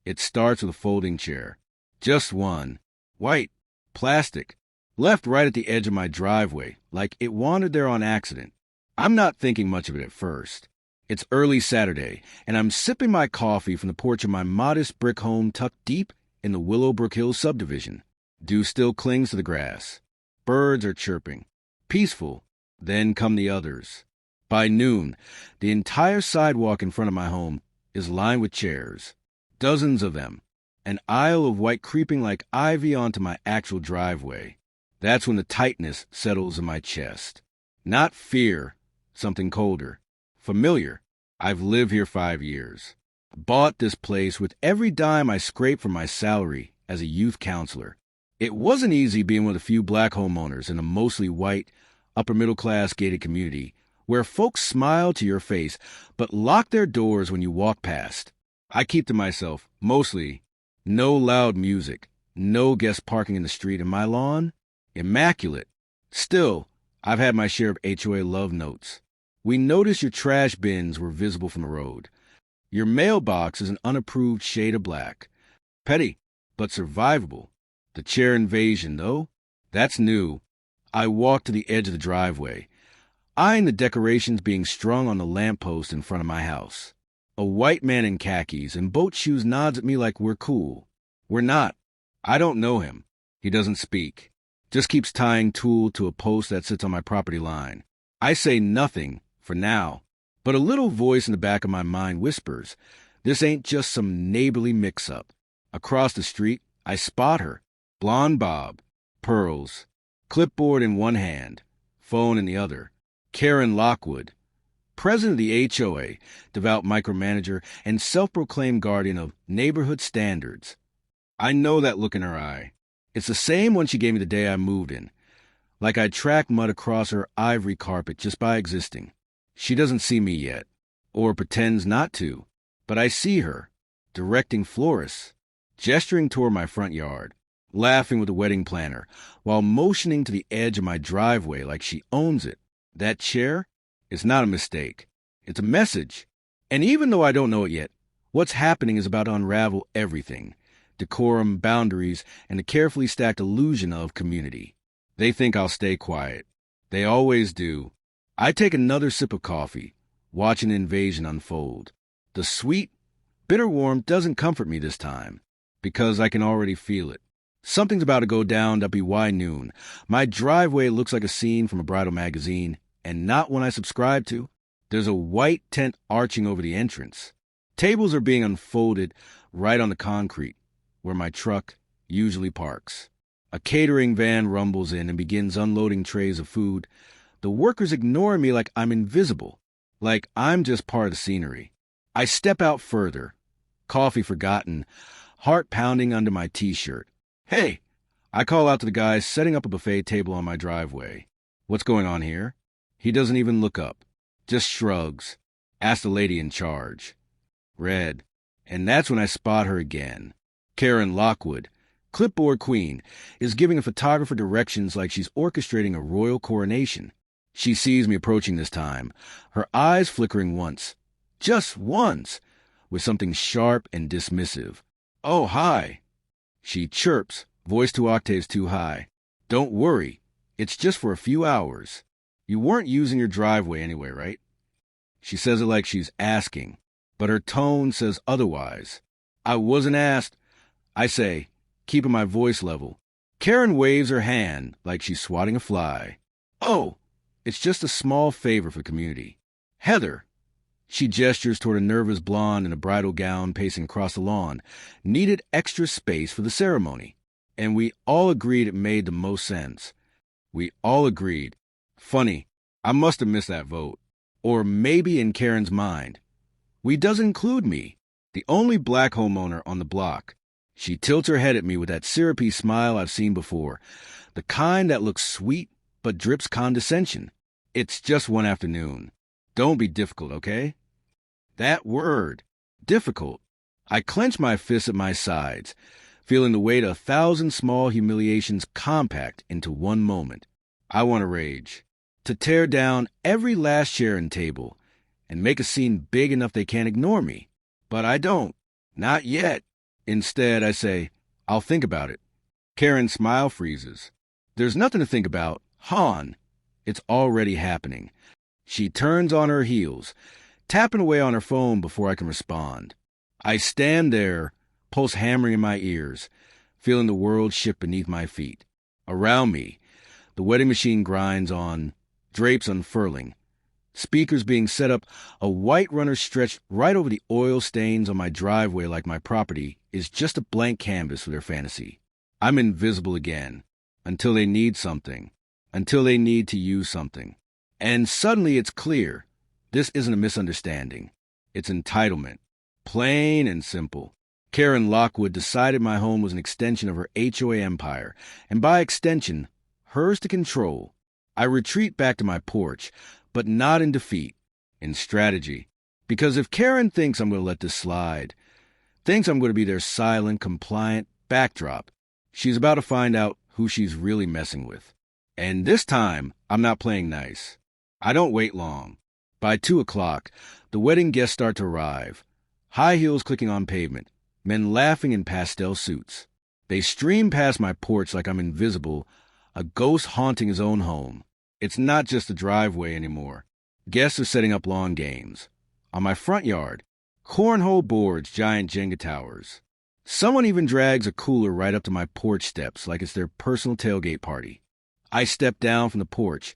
It starts with a folding chair. Just one. White. Plastic. Left right at the edge of my driveway, like it wandered there on accident. I'm not thinking much of it at first. It's early Saturday, and I'm sipping my coffee from the porch of my modest brick home tucked deep in the Willowbrook Hills subdivision. Dew still clings to the grass. Birds are chirping. Peaceful. Then come the others. By noon, the entire sidewalk in front of my home is lined with chairs. Dozens of them. An aisle of white creeping like ivy onto my actual driveway. That's when the tightness settles in my chest. Not fear, something colder. Familiar. I've lived here 5 years. Bought this place with every dime I scraped from my salary as a youth counselor. It wasn't easy being one of the few black homeowners in a mostly white, upper-middle-class gated community where folks smile to your face but lock their doors when you walk past. I keep to myself, mostly, no loud music, no guest parking in the street, and my lawn, immaculate. Still, I've had my share of HOA love notes. We noticed your trash bins were visible from the road. Your mailbox is an unapproved shade of black. Petty, but survivable. The chair invasion, though, that's new. I walk to the edge of the driveway, eyeing the decorations being strung on the lamppost in front of my house. A white man in khakis and boat shoes nods at me like we're cool. We're not. I don't know him. He doesn't speak. Just keeps tying tool to a post that sits on my property line. I say nothing, for now, but a little voice in the back of my mind whispers, this ain't just some neighborly mix-up. Across the street, I spot her. Blonde bob, pearls, clipboard in one hand, phone in the other. Karen Lockwood, president of the HOA, devout micromanager, and self-proclaimed guardian of neighborhood standards. I know that look in her eye. It's the same one she gave me the day I moved in, like I tracked mud across her ivory carpet just by existing. She doesn't see me yet, or pretends not to, but I see her, directing florists, gesturing toward my front yard, laughing with the wedding planner, while motioning to the edge of my driveway like she owns it. That chair is not a mistake. It's a message. And even though I don't know it yet, what's happening is about to unravel everything. Decorum, boundaries, and the carefully stacked illusion of community. They think I'll stay quiet. They always do. I take another sip of coffee, watching the invasion unfold. The sweet, bitter warmth doesn't comfort me this time, because I can already feel it. Something's about to go down WY noon. My driveway looks like a scene from a bridal magazine, and not one I subscribe to. There's a white tent arching over the entrance. Tables are being unfolded right on the concrete, where my truck usually parks. A catering van rumbles in and begins unloading trays of food. The workers ignore me like I'm invisible, like I'm just part of the scenery. I step out further, coffee forgotten, heart pounding under my t-shirt. Hey! I call out to the guy setting up a buffet table on my driveway. What's going on here? He doesn't even look up, just shrugs. Ask the lady in charge. Red. And that's when I spot her again. Karen Lockwood, clipboard queen, is giving a photographer directions like she's orchestrating a royal coronation. She sees me approaching this time, her eyes flickering once, just once, with something sharp and dismissive. Oh, hi. She chirps, voice 2 octaves too high. Don't worry, it's just for a few hours. You weren't using your driveway anyway, right? She says it like she's asking, but her tone says otherwise. I wasn't asked. I say, keeping my voice level. Karen waves her hand like she's swatting a fly. Oh, it's just a small favor for the community. Heather. She gestures toward a nervous blonde in a bridal gown pacing across the lawn. Needed extra space for the ceremony. And we all agreed it made the most sense. We all agreed. Funny, I must have missed that vote. Or maybe in Karen's mind. We doesn't include me, the only black homeowner on the block. She tilts her head at me with that syrupy smile I've seen before, the kind that looks sweet but drips condescension. It's just one afternoon. Don't be difficult, okay? That word, difficult. I clench my fists at my sides, feeling the weight of 1,000 small humiliations compact into one moment. I want to rage, to tear down every last chair and table, and make a scene big enough they can't ignore me. But I don't. Not yet. Instead, I say, I'll think about it. Karen's smile freezes. There's nothing to think about. Han. It's already happening. She turns on her heels, tapping away on her phone before I can respond. I stand there, pulse hammering in my ears, feeling the world shift beneath my feet. Around me, the wedding machine grinds on, drapes unfurling, speakers being set up, a white runner stretched right over the oil stains on my driveway like my property is just a blank canvas for their fantasy. I'm invisible again, until they need something, until they need to use something. And suddenly it's clear, this isn't a misunderstanding. It's entitlement. Plain and simple. Karen Lockwood decided my home was an extension of her HOA empire, and by extension, hers to control. I retreat back to my porch, but not in defeat, in strategy. Because if Karen thinks I'm going to let this slide, thinks I'm going to be their silent, compliant backdrop, she's about to find out who she's really messing with. And this time, I'm not playing nice. I don't wait long. By 2 o'clock, the wedding guests start to arrive. High heels clicking on pavement, men laughing in pastel suits. They stream past my porch like I'm invisible, a ghost haunting his own home. It's not just a driveway anymore. Guests are setting up lawn games. On my front yard, cornhole boards, giant Jenga towers. Someone even drags a cooler right up to my porch steps like it's their personal tailgate party. I step down from the porch,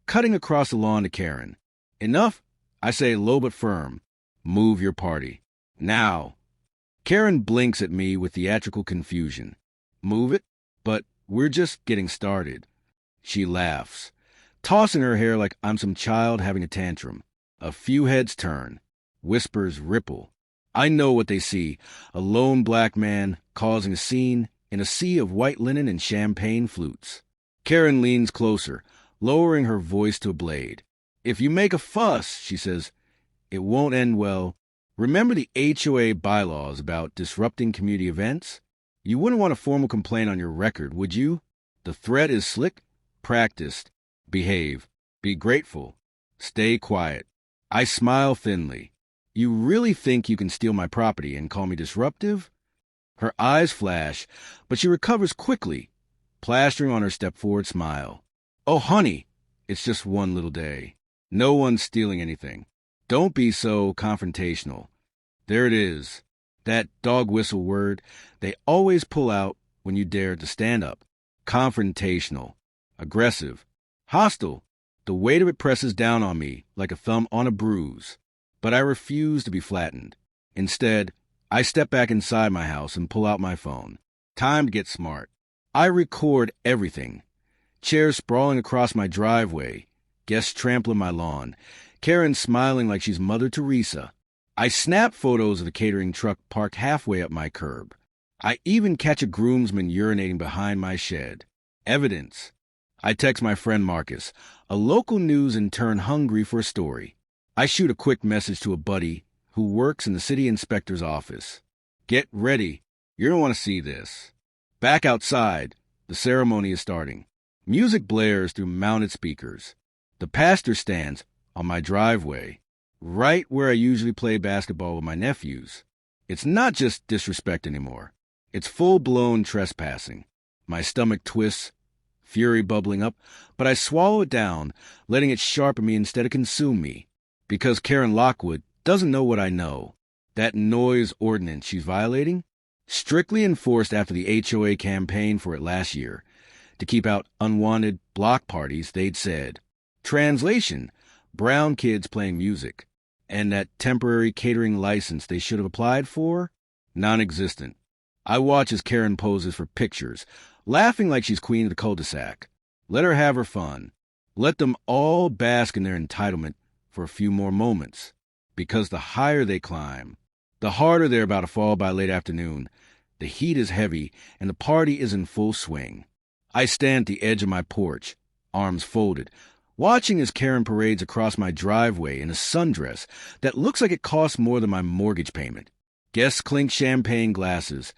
cutting across the lawn to Karen. Enough? I say low but firm. Move your party. Now. Karen blinks at me with theatrical confusion. Move it? But we're just getting started. She laughs, tossing her hair like I'm some child having a tantrum. A few heads turn. Whispers ripple. I know what they see, a lone black man causing a scene in a sea of white linen and champagne flutes. Karen leans closer, lowering her voice to a blade. If you make a fuss, she says, it won't end well. Remember the HOA bylaws about disrupting community events? You wouldn't want a formal complaint on your record, would you? The threat is slick, practiced. Behave. Be grateful. Stay quiet. I smile thinly. You really think you can steal my property and call me disruptive? Her eyes flash, but she recovers quickly, plastering on her step-forward smile. Oh, honey, it's just one little day. No one's stealing anything. Don't be so confrontational. There it is. That dog whistle word they always pull out when you dare to stand up. Confrontational. Aggressive. Hostile. The weight of it presses down on me like a thumb on a bruise. But I refuse to be flattened. Instead, I step back inside my house and pull out my phone. Time to get smart. I record everything. Chairs sprawling across my driveway. Guests trampling my lawn. Karen smiling like she's Mother Teresa. I snap photos of the catering truck parked halfway up my curb. I even catch a groomsman urinating behind my shed. Evidence. I text my friend Marcus, a local news intern hungry for a story. I shoot a quick message to a buddy who works in the city inspector's office. Get ready. You're going to want to see this. Back outside, the ceremony is starting. Music blares through mounted speakers. The pastor stands on my driveway, right where I usually play basketball with my nephews. It's not just disrespect anymore. It's full-blown trespassing. My stomach twists, fury bubbling up, but I swallow it down, letting it sharpen me instead of consume me. Because Karen Lockwood doesn't know what I know. That noise ordinance she's violating? Strictly enforced after the HOA campaign for it last year, to keep out unwanted block parties, they'd said. Translation, brown kids playing music. And that temporary catering license they should have applied for? Non-existent. I watch as Karen poses for pictures, laughing like she's queen of the cul-de-sac. Let her have her fun. Let them all bask in their entitlement for a few more moments. Because the higher they climb, the harder they're about to fall by late afternoon. The heat is heavy, and the party is in full swing. I stand at the edge of my porch, arms folded, watching as Karen parades across my driveway in a sundress that looks like it costs more than my mortgage payment. Guests clink champagne glasses.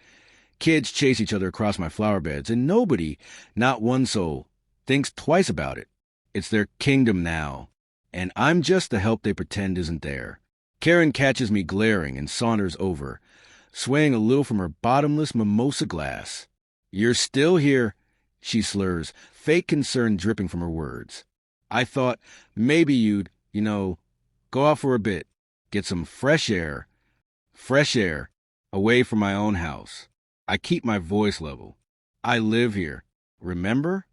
Kids chase each other across my flower beds, and nobody, not one soul, thinks twice about it. It's their kingdom now, and I'm just the help they pretend isn't there. Karen catches me glaring and saunters over, swaying a little from her bottomless mimosa glass. "You're still here," she slurs, fake concern dripping from her words. "I thought maybe you'd, go out for a bit, get some fresh air, away from my own house." I keep my voice level. "I live here, remember?"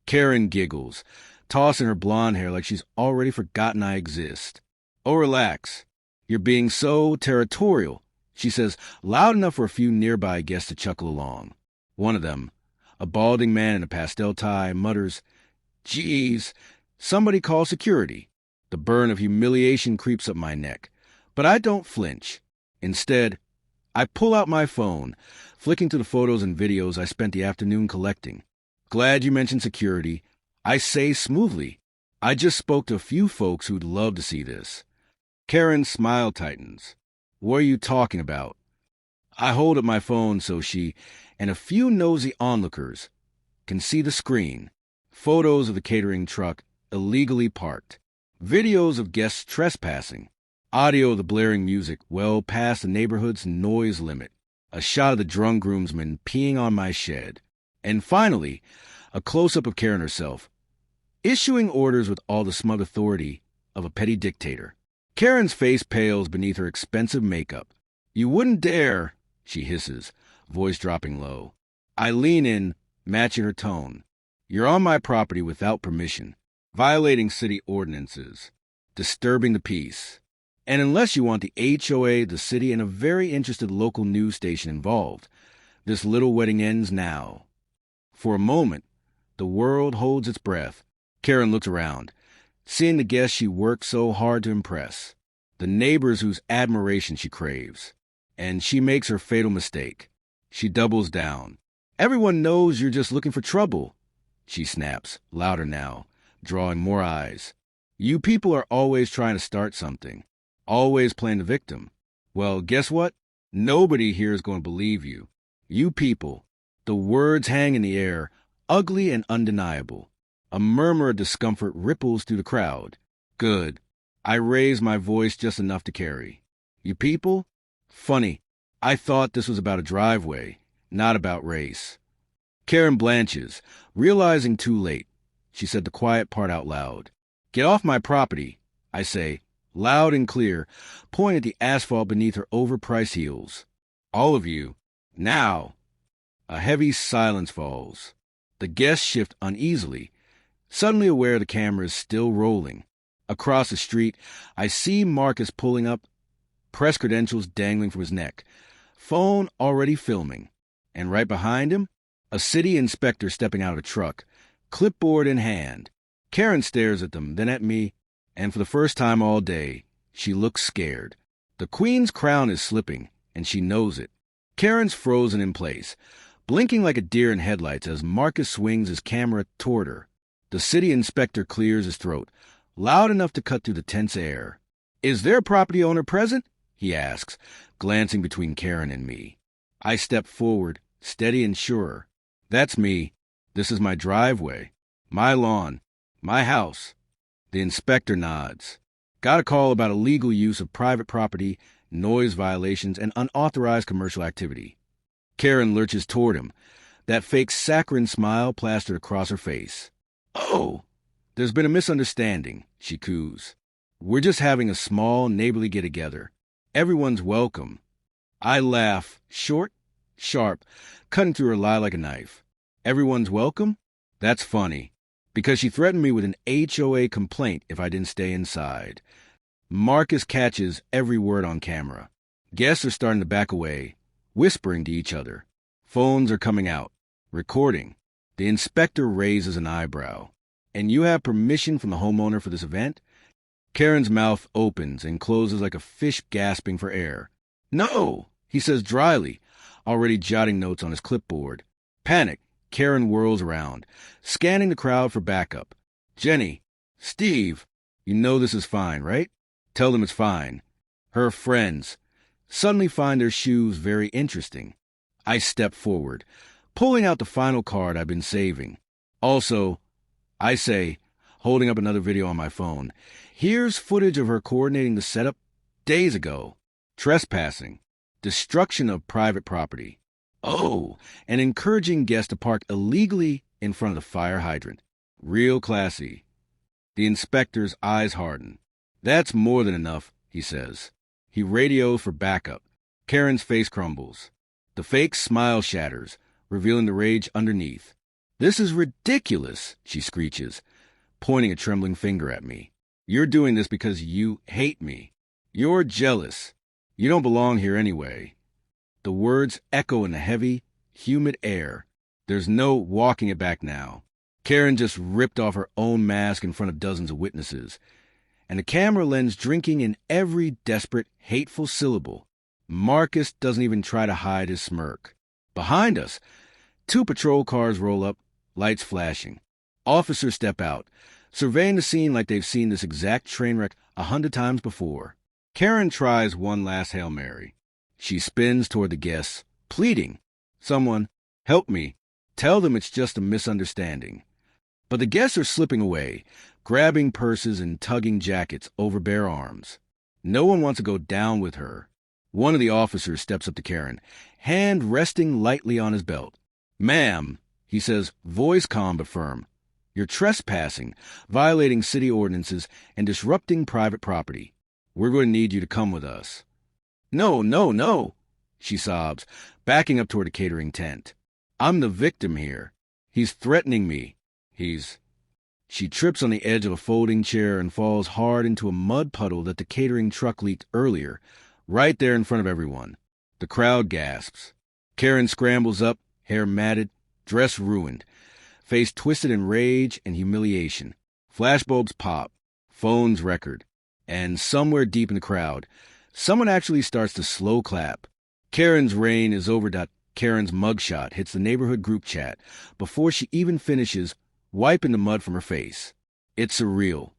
Karen giggles, tossing her blonde hair like she's already forgotten I exist. "Oh, relax. You're being so territorial," she says, loud enough for a few nearby guests to chuckle along. One of them, a balding man in a pastel tie, mutters, "Geez, somebody call security." The burn of humiliation creeps up my neck, but I don't flinch. Instead, I pull out my phone, flicking through the photos and videos I spent the afternoon collecting. "Glad you mentioned security," I say smoothly. "I just spoke to a few folks who'd love to see this." Karen's smile tightens. "What are you talking about?" I hold up my phone so she and a few nosy onlookers can see the screen. Photos of the catering truck illegally parked. Videos of guests trespassing. Audio of the blaring music well past the neighborhood's noise limit. A shot of the drunk groomsman peeing on my shed. And finally, a close-up of Karen herself, issuing orders with all the smug authority of a petty dictator. Karen's face pales beneath her expensive makeup. "You wouldn't dare," she hisses, voice dropping low. I lean in, matching her tone. "You're on my property without permission, violating city ordinances, disturbing the peace. And unless you want the HOA, the city, and a very interested local news station involved, this little wedding ends now." For a moment, the world holds its breath. Karen looks around, seeing the guests she worked so hard to impress, the neighbors whose admiration she craves. And she makes her fatal mistake. She doubles down. "Everyone knows you're just looking for trouble," she snaps, louder now, drawing more eyes. "You people are always trying to start something, always playing the victim. Well, guess what? Nobody here is going to believe you. You people." The words hang in the air, ugly and undeniable. A murmur of discomfort ripples through the crowd. Good. I raise my voice just enough to carry. "You people? Funny. I thought this was about a driveway, not about race." Karen blanches, realizing too late. She said the quiet part out loud. "Get off my property," I say, loud and clear, pointing at the asphalt beneath her overpriced heels. "All of you. Now." A heavy silence falls. The guests shift uneasily, suddenly aware the camera is still rolling. Across the street, I see Marcus pulling up, press credentials dangling from his neck, phone already filming. And right behind him, a city inspector stepping out of a truck, clipboard in hand. Karen stares at them, then at me, and for the first time all day, she looks scared. The Queen's crown is slipping, and she knows it. Karen's frozen in place, blinking like a deer in headlights as Marcus swings his camera toward her. The city inspector clears his throat, loud enough to cut through the tense air. "Is their property owner present?" he asks, glancing between Karen and me. I step forward, steady and sure. "That's me. This is my driveway, my lawn, my house." The inspector nods. "Got a call about illegal use of private property, noise violations, and unauthorized commercial activity." Karen lurches toward him, that fake saccharine smile plastered across her face. "Oh, there's been a misunderstanding," she coos. "We're just having a small neighborly get-together. Everyone's welcome." I laugh, short, sharp, cutting through her lie like a knife. "Everyone's welcome?" That's funny, because she threatened me with an HOA complaint if I didn't stay inside. Marcus catches every word on camera. Guests are starting to back away, whispering to each other. Phones are coming out, recording. The inspector raises an eyebrow. "And you have permission from the homeowner for this event?" Karen's mouth opens and closes like a fish gasping for air. "No," he says dryly, already jotting notes on his clipboard. Panic, Karen whirls around, scanning the crowd for backup. "Jenny, Steve, you know this is fine, right? Tell them it's fine." Her friends suddenly find their shoes very interesting. I step forward, pulling out the final card I've been saving. "Also," I say, holding up another video on my phone, "here's footage of her coordinating the setup days ago. Trespassing. destruction of private property. Oh, and encouraging guests to park illegally in front of the fire hydrant. Real classy. The inspector's eyes harden. That's more than enough, he says. He radios for backup. Karen's face crumbles. The fake smile shatters, revealing the rage underneath. This is ridiculous, she screeches, pointing a trembling finger at me. You're doing this because you hate me. You're jealous. You don't belong here anyway. The words echo in the heavy, humid air. There's no walking it back now. Karen just ripped off her own mask in front of dozens of witnesses, and the camera lens drinking in every desperate, hateful syllable. Marcus doesn't even try to hide his smirk. Behind us, 2 patrol cars roll up, lights flashing. Officers step out, surveying the scene like they've seen this exact train wreck 100 times before. Karen tries one last Hail Mary. She spins toward the guests, pleading, "Someone, help me. Tell them it's just a misunderstanding." But the guests are slipping away, grabbing purses and tugging jackets over bare arms. No one wants to go down with her. One of the officers steps up to Karen, hand resting lightly on his belt. "Ma'am," he says, voice calm but firm, "you're trespassing, violating city ordinances, and disrupting private property. We're going to need you to come with us." "No, no, no," she sobs, backing up toward a catering tent. "I'm the victim here. He's threatening me. She trips on the edge of a folding chair and falls hard into a mud puddle that the catering truck leaked earlier, right there in front of everyone. The crowd gasps. Karen scrambles up, hair matted, dress ruined, face twisted in rage and humiliation. Flashbulbs pop, phones record, and somewhere deep in the crowd, someone actually starts to slow clap. Karen's reign is over. Karen's mugshot hits the neighborhood group chat before she even finishes wiping the mud from her face. It's surreal.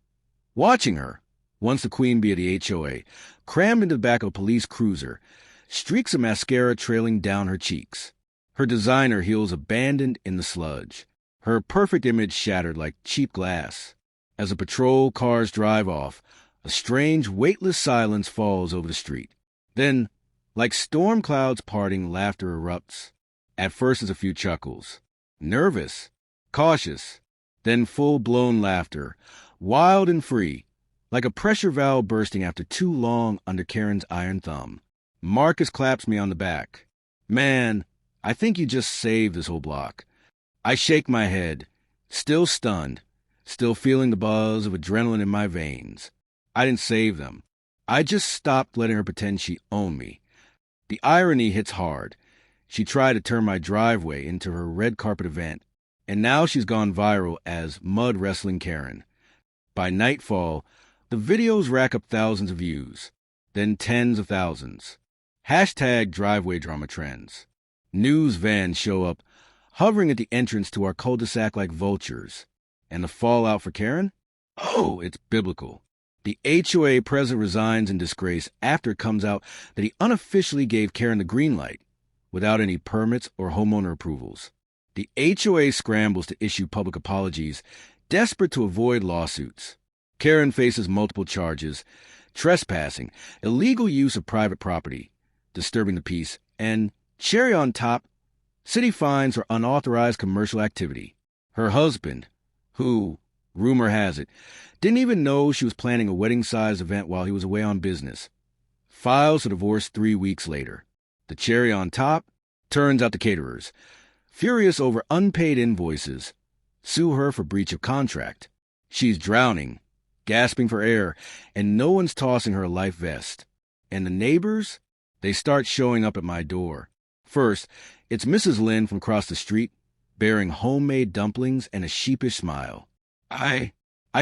Watching her, once the queen bee of the HOA, crammed into the back of a police cruiser, streaks of mascara trailing down her cheeks. Her designer heels abandoned in the sludge. Her perfect image shattered like cheap glass. As the patrol cars drive off, a strange, weightless silence falls over the street. Then, like storm clouds parting, laughter erupts. At first there's a few chuckles. Nervous, cautious, then full-blown laughter, wild and free, like a pressure valve bursting after too long under Karen's iron thumb. Marcus claps me on the back. "Man, I think you just saved this whole block." I shake my head, still stunned, still feeling the buzz of adrenaline in my veins. I didn't save them. I just stopped letting her pretend she owned me. The irony hits hard. She tried to turn my driveway into her red carpet event, and now she's gone viral as Mud Wrestling Karen. By nightfall, the videos rack up thousands of views, then tens of thousands. Hashtag driveway drama trends. News vans show up, hovering at the entrance to our cul-de-sac like vultures. And the fallout for Karen? Oh, it's biblical. The HOA president resigns in disgrace after it comes out that he unofficially gave Karen the green light, without any permits or homeowner approvals. The HOA scrambles to issue public apologies, desperate to avoid lawsuits. Karen faces multiple charges: trespassing, illegal use of private property, disturbing the peace, and, cherry on top, city fines for unauthorized commercial activity. Her husband, who, rumor has it, didn't even know she was planning a wedding-sized event while he was away on business, files for divorce 3 weeks later. The cherry on top? Turns out the caterers, furious over unpaid invoices, sue her for breach of contract. She's drowning, gasping for air, and no one's tossing her a life vest. And the neighbors? They start showing up at my door. First, it's Mrs. Lynn from across the street, bearing homemade dumplings and a sheepish smile. I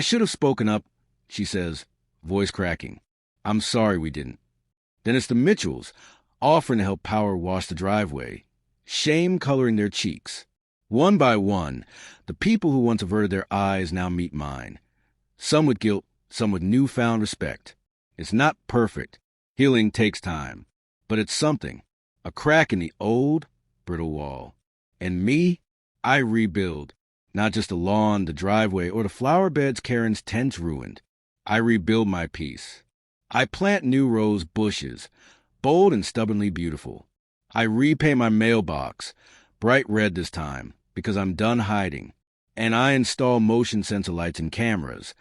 should have spoken up, she says, voice cracking. "I'm sorry we didn't." Then it's the Mitchells, offering to help power wash the driveway, shame coloring their cheeks. One by one, the people who once averted their eyes now meet mine. Some with guilt, some with newfound respect. It's not perfect. Healing takes time. But it's something. A crack in the old, brittle wall. And me, I rebuild. Not just the lawn, the driveway, or the flower beds Karen's tents ruined. I rebuild my peace. I plant new rose bushes, bold and stubbornly beautiful. I repaint my mailbox, bright red this time, because I'm done hiding. And I install motion sensor lights and cameras,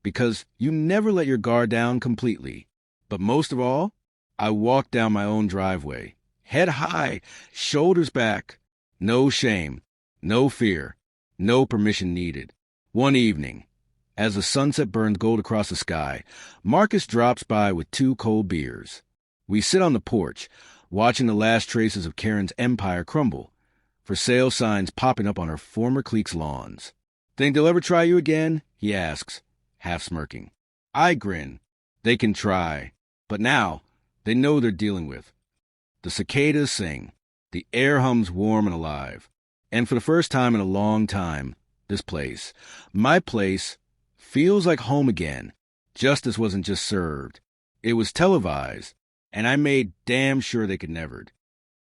because you never let your guard down completely. But most of all, I walk down my own driveway, head high, shoulders back, no shame, no fear, no permission needed. One evening, as the sunset burns gold across the sky, Marcus drops by with 2 cold beers. We sit on the porch, watching the last traces of Karen's empire crumble, for sale signs popping up on her former clique's lawns. "Think they'll ever try you again?" he asks, half smirking. I grin. They can try, but now they know they're dealing with. The cicadas sing, the air hums warm and alive, and for the first time in a long time, this place, my place, feels like home again. Justice wasn't just served, it was televised, and I made damn sure they could never.